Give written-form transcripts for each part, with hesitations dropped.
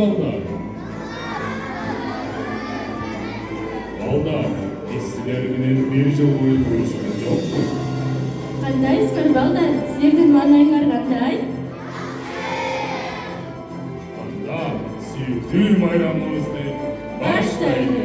балдар. Балдар, силер менен бир жыл бою көрүшкөн жокпуз. Кандайсыздар балдар? Силердин маанайыңар кандай? Анда сүйүктүү майрамыбызды баштайлы.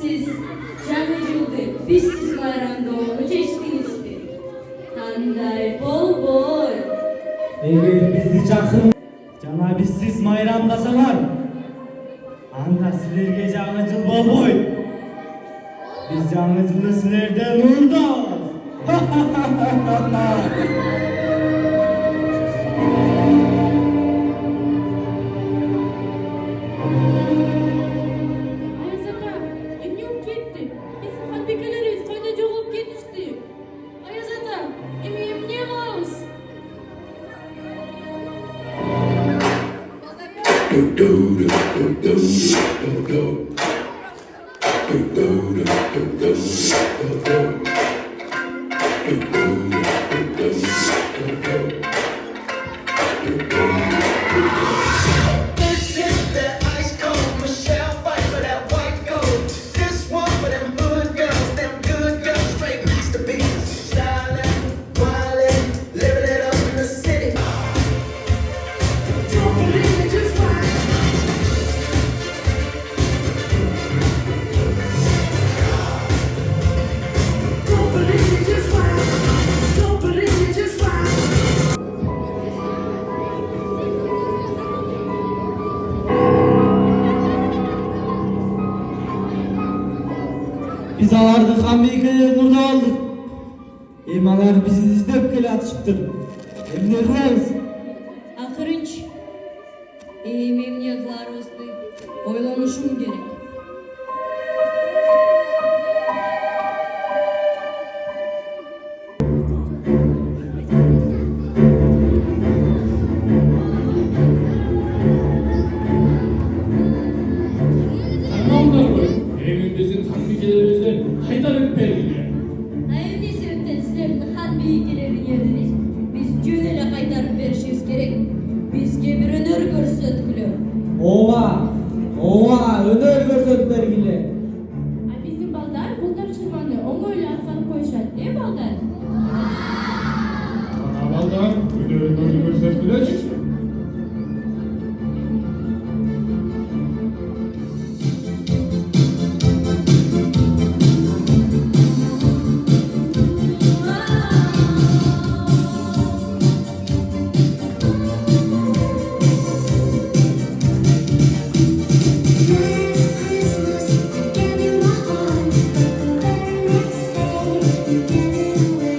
Siz Жаңы жылдык festivities майрамдоону чечтиңизби? Кандай болбой? Эгер бизди чакырып жана бизсиз майрамдасаңар, анда силерге жаңы жыл болбойт. Биз жаңы жылды силерден уурдабыз. Biz alарды Хамбекеден уурдап алдык. Эми алар бизди издеп келатышыптыр. Эмне кылабыз? Акырынч. Эми эмне кыларыбызды ойлонушум керек. Ооба, өнөр көрсөтүп бергиле. Биздин балдар бул тапшырманы оңойлуу аткарып коюшат, балдар? Балдар, өнөрүңөрдү көрсөткүлөчү. Christmas, I gave you my heart, but the very next day you gave it away.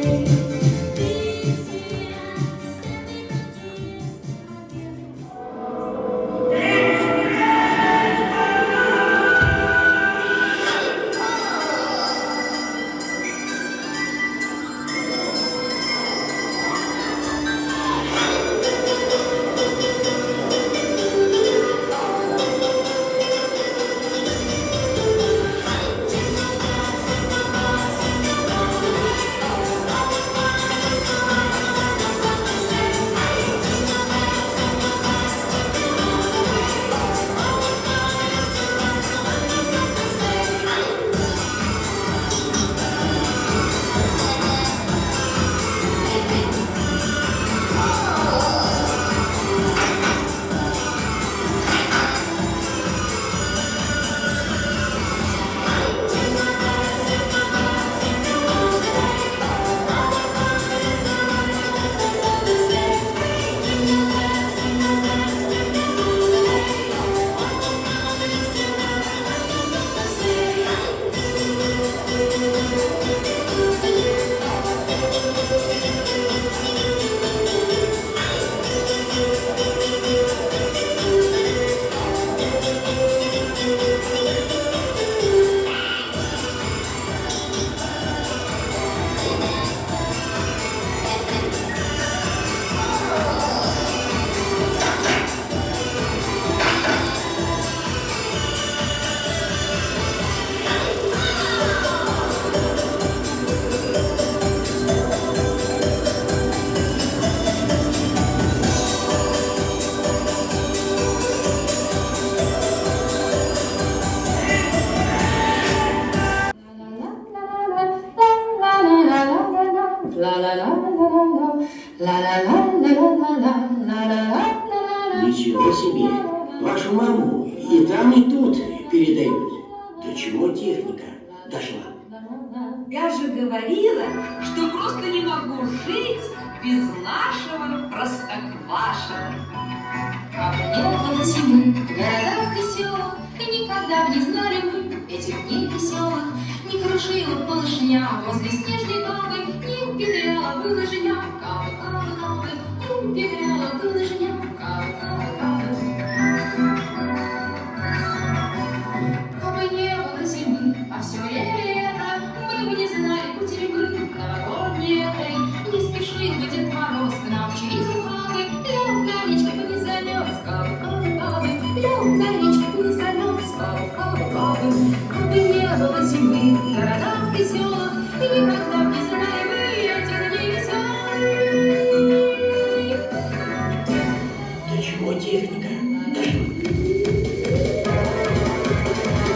вашу маму и там, и тут передают. До чего техника дошла? Я же говорила, что просто не могу жить без нашего простоквашино. Как не было зимы в городах и селах, и никогда б не знали мы этих дней веселых. Не кружила малышня возле снежной бабы, не петляла бы лыжня, кавы, не петляла бы лыжня, кавы. Кабы не было зимы, а все время лето, мы бы не знали кутерьмы новогодней этой. Не спешил бы Дед Мороз к нам через ухабы, лёг на речке бы не замёрз, кавы, лёг на речке бы не замёрз, кавы. Кабы не было зимы в городах и селах, и никогда б не знали мы этих дней веселых. До чего техника дошла?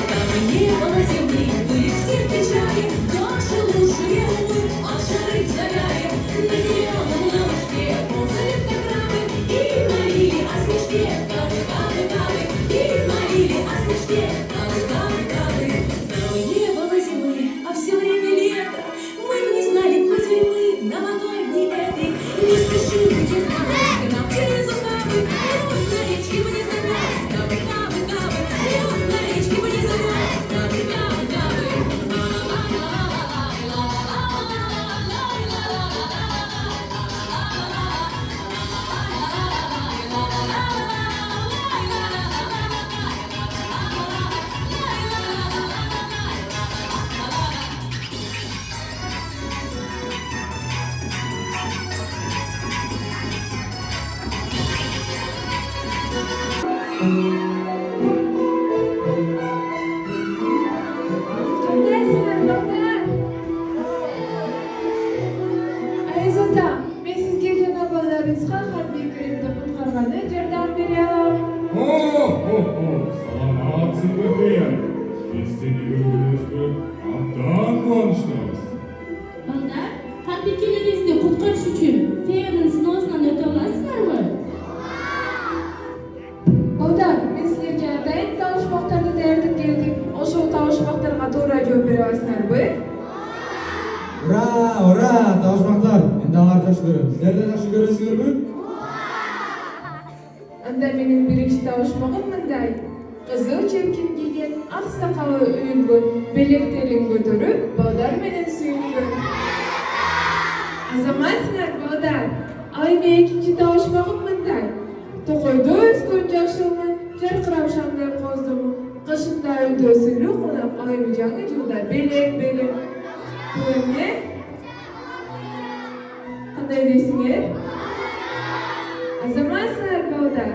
Кабы не было зимы, мы все встречаем наши лучшие умы, от жары загораем на зеленом лужке, ползали программы и молили о снежке, кавы, и молили о снежке, кавы. Кабы не было зимы, а все время лето, мы бы не знали кутерьмы новогодней этой. Не спешил бы Дед Мороз к нам через ухабы, лёг на речке бы не замёрз, кавы, лёг на речке бы не замёрз, кавы. Айзата, мен сізге жаңа балдарыңызға харби күректі құтқарғаны жардам бере аламын. Саламатсыңдар дейін. Біз сені көргенімізге абдан қуаныштымыз. Балдар, харбикелеріңізді құтқарыш үшін феяның сынауынан өте аласыздармы? Балдар, мен сіздерге атайын тауышпақтарды даярлап келдік. Ошол тауышпақтарға туура жооп бере аласыздарбы? Ура, табышмактар. Мен да аларды жакшы көрөм. Силер да жакшы көрөсүңөрбү? Анда менин биринчи табышмагым мындай. Кызыл чепкин кийген, ак сакалы үйүлгөн, белектерин көтөрүп, балдар менен сүйүнгөн. Азаматсыңар, балдар. Ал эми экинчи табышмагым мындай. Токойдо өскөн жашылмын, жаркырап шаңдай коздумун. Кышында өтө сыйлуу конок, ал эми жаңы жылда белек. Бул эмне? Кандай дейсиңер? Азаматсыңар, балдар.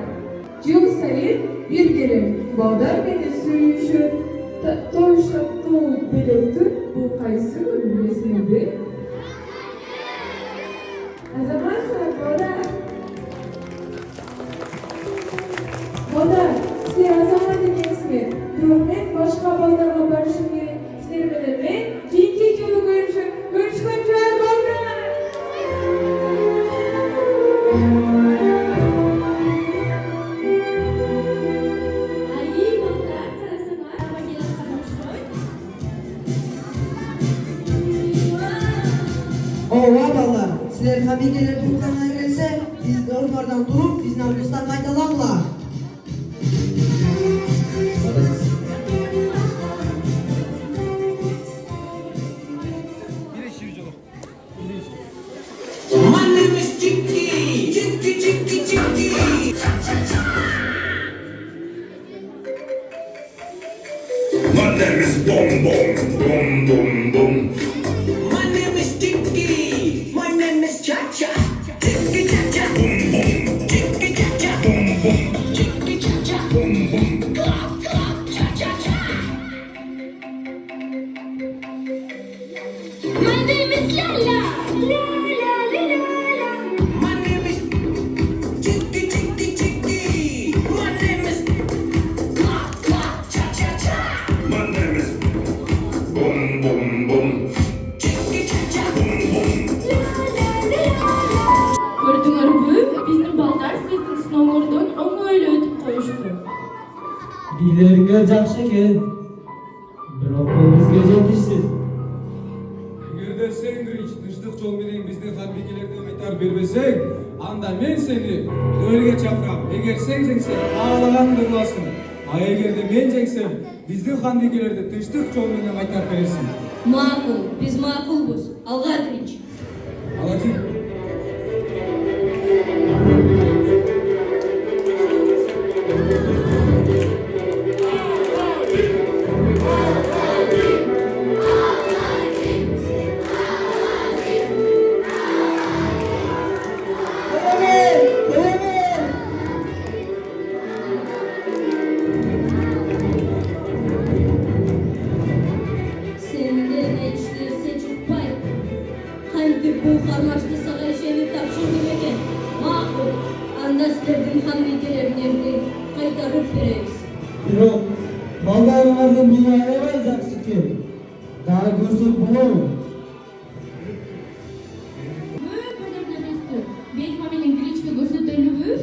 Жыл сайын бир келем. Балдар менен сүйүшөт, тоюшаттуу белектер. Бул кайсы күн билесиңерби? Азаматсыңар, балдар. Балдар, силер азамат экенсиңер. Бирок мен башка балдарга барышым керек. Силер менен мен кийинки жылы көрүшкөнчө, балдар. Ооба балдар, силер хамикелерди укканга келсе, биз орундардан туруп, биздин арбыздан кайталаңлар. My name is Chicky. My name is Bom. My name is Chicky. My name is Cha-Cha. Chicky Cha-Cha. Chicky Cha-Cha. Chicky Cha-Cha. Clap, cha-cha-cha. My name is Lala. My name is Chicky. My name is clap, cha-cha-cha. My name is Bom. Chicky Иштериңер жакшы экен. Бирок бул бизге жетишсиз. Эгерде сен Грич тынчтык жол менен биздин ханбикелерди кайтарып бербесең, анда мен сени дуэлге чакырам. Эгер сен жеңсең, каалаганыңды кыласың. А эгерде мен жеңсем, биздин ханбикелерди тынчтык жол менен кайтарып бересиң. Макул, биз макулбуз. Алга Грич. Алачи. Senden eşlerse çıkpay. Kantip bu karmaşlı sağa işeni tapşırdım eken. Makul, anda sizlerden hanbekelerini kaytarıp vereriz. Бирок балдарыңардын буну аябай жакшы экен. Дагы көрсөк болобу? Көп өнөрүнөн өстү. Ведьма менен Гричке көрсөтөлүбү?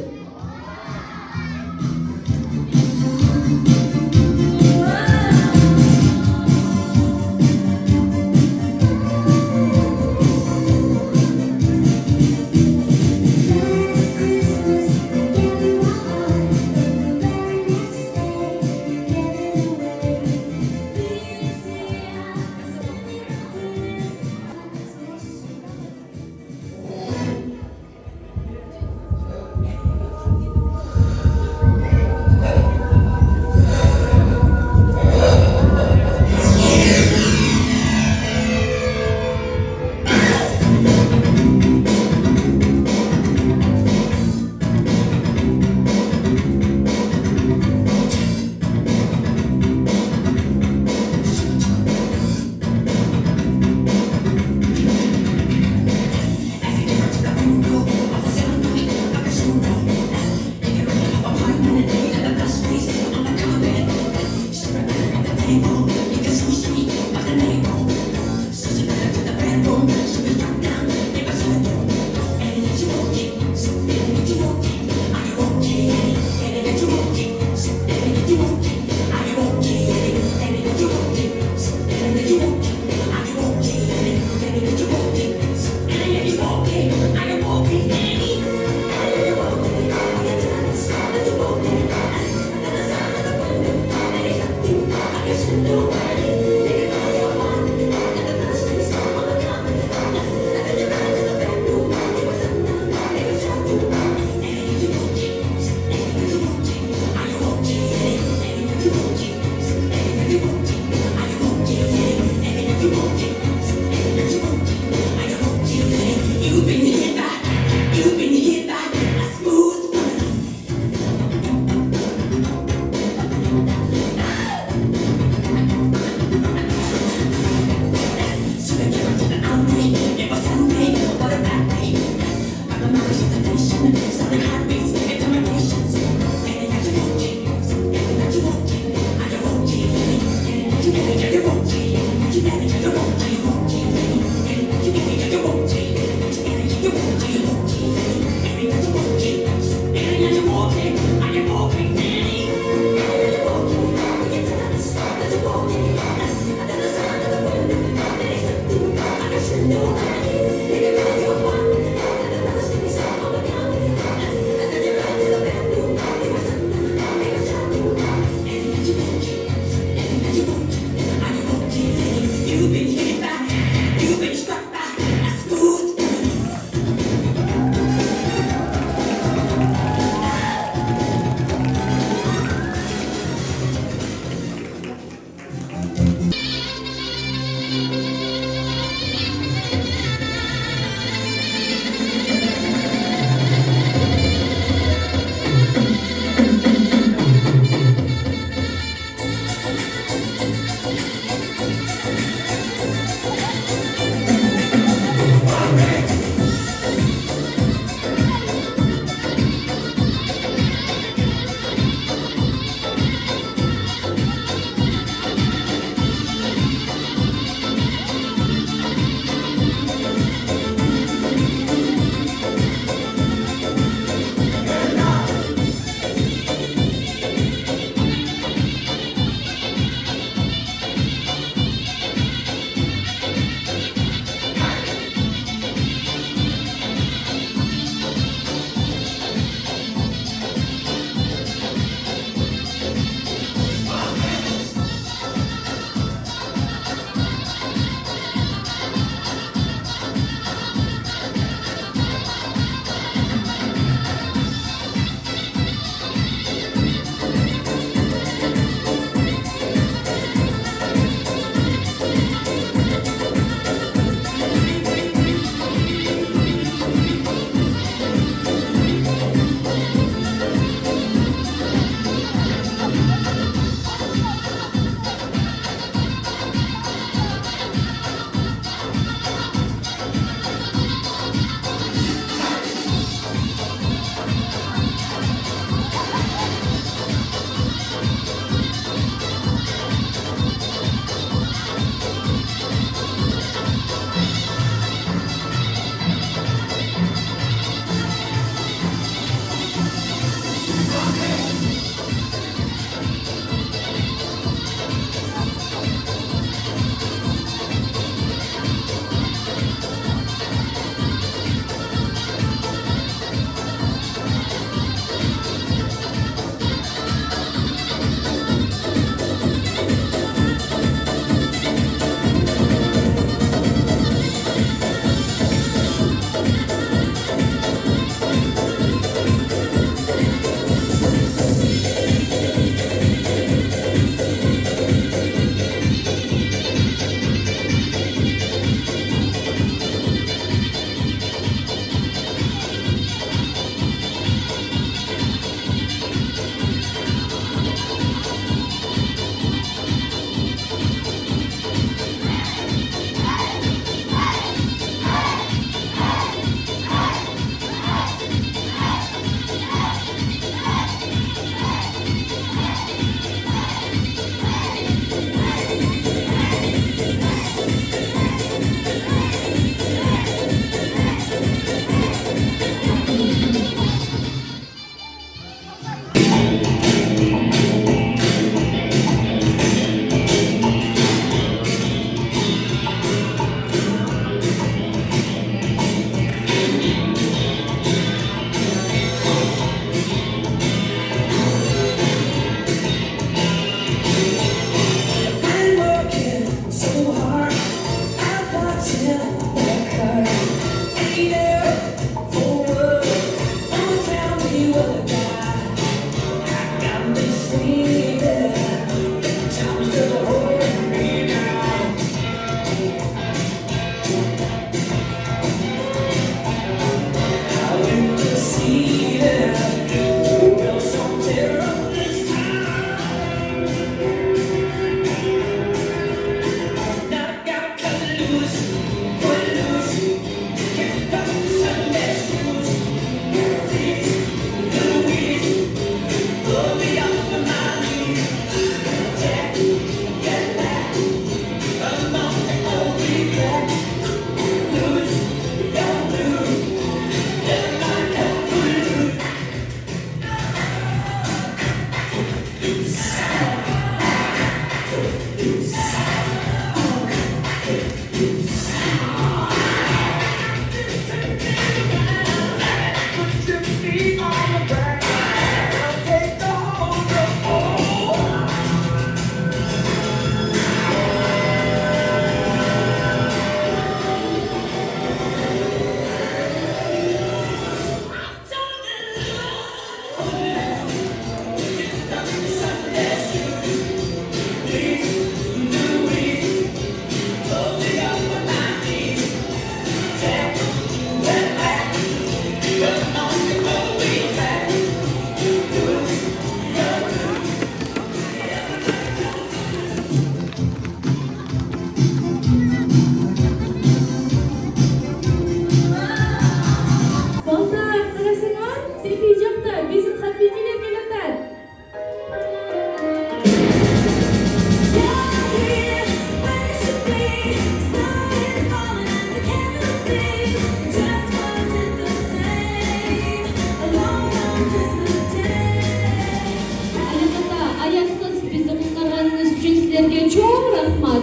Sizlerge çok rahmat.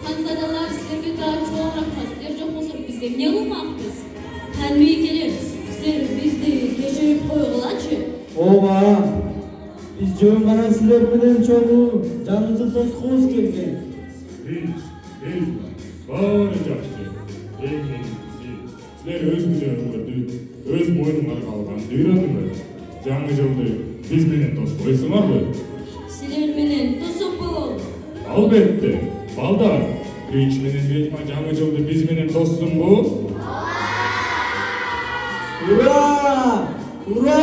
Hanzadalar sizlerge daha çok rahmat. Sizler çok olsa bizden ne olmaktız? Tanrı'yı sizler bizde geçirip koyulaçı. Ооба. Биз жөн гана силер менен чогуу жаңы тосқубуз келген. Тинч, эл, баары жакшы. Эң негизгиси, силер өз күнөөңөрдү өз мойнуңарга алганды үйрөндүңөр. Жаңы жылды биз менен тоскойсуңарбы? Sizler menen tosop bolol. Албетте, балдар, Тинч менен Ведьма жаңы жылды биз менен тоссунбу? Ура! Ура!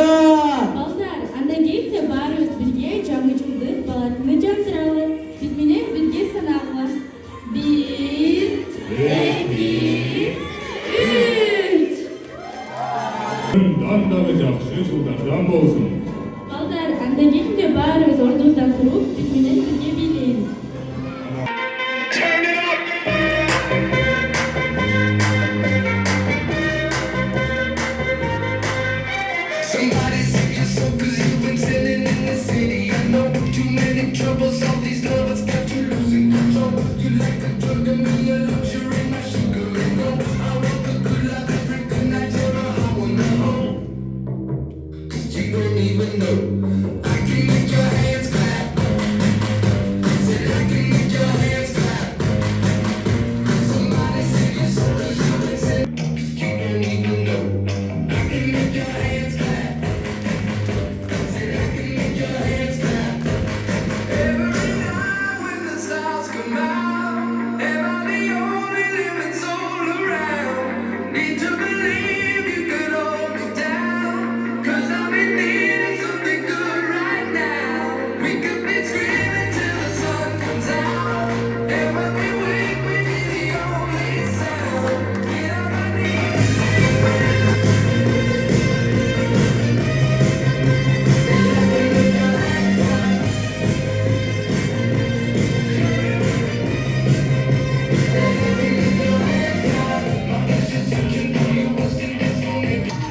Balдар, anda gelip de barıyoruz birge Жаңы жылдык балатыны жактыралы. Biz menen birge sanagıla. 1, 2, 3. Дандагы жакшы жылдардан болсун. Balдар, anda gelip de barıyoruz ordumuzdan turup biz menen birge biyleymiz. Somebody save your soul, 'cause you've been sitting in the city. I know too many troubles, all these lovers got you losing control. You like a drug and me a luxury, my sugar and gold. I want the good life every good night, you're a hot one to hold. 'Cause you don't even know. I can make your hands clap. Said I can make your hands clap. Somebody save your soul, 'cause you've been sitting. 'Cause you don't even know. I can make your hands clap. Said I can make your hands clap. Every night when the stars come out, am I the only living soul around? Need to believe you could hold me down, 'cause I'm in need of something good right now. We could be screaming till the sun comes out, and when we wake we be the only sound. Get on my knees.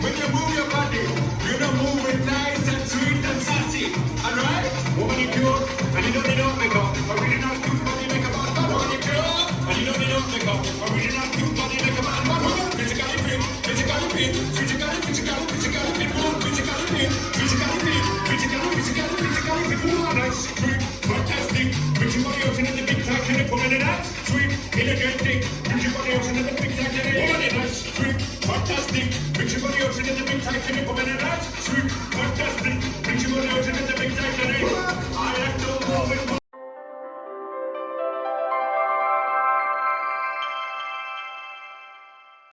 When you move your body, you don't move it nice and sweet and sassy. Alright? When you cute, and you don't make up. Original cute body make a bad man. When you cute, and you don't make up. Original cute body make a bad man. Physically fit, physically fit, physically fit, woman, physically fit, physically fit, woman, nice, sweet, fantastic. With your body open in the big time, and the woman in that, sweet, energetic. With your body open in the big time, and the woman in that, sweet, fantastic. With your body open in the big time, and the woman in that, sweet, fantastic.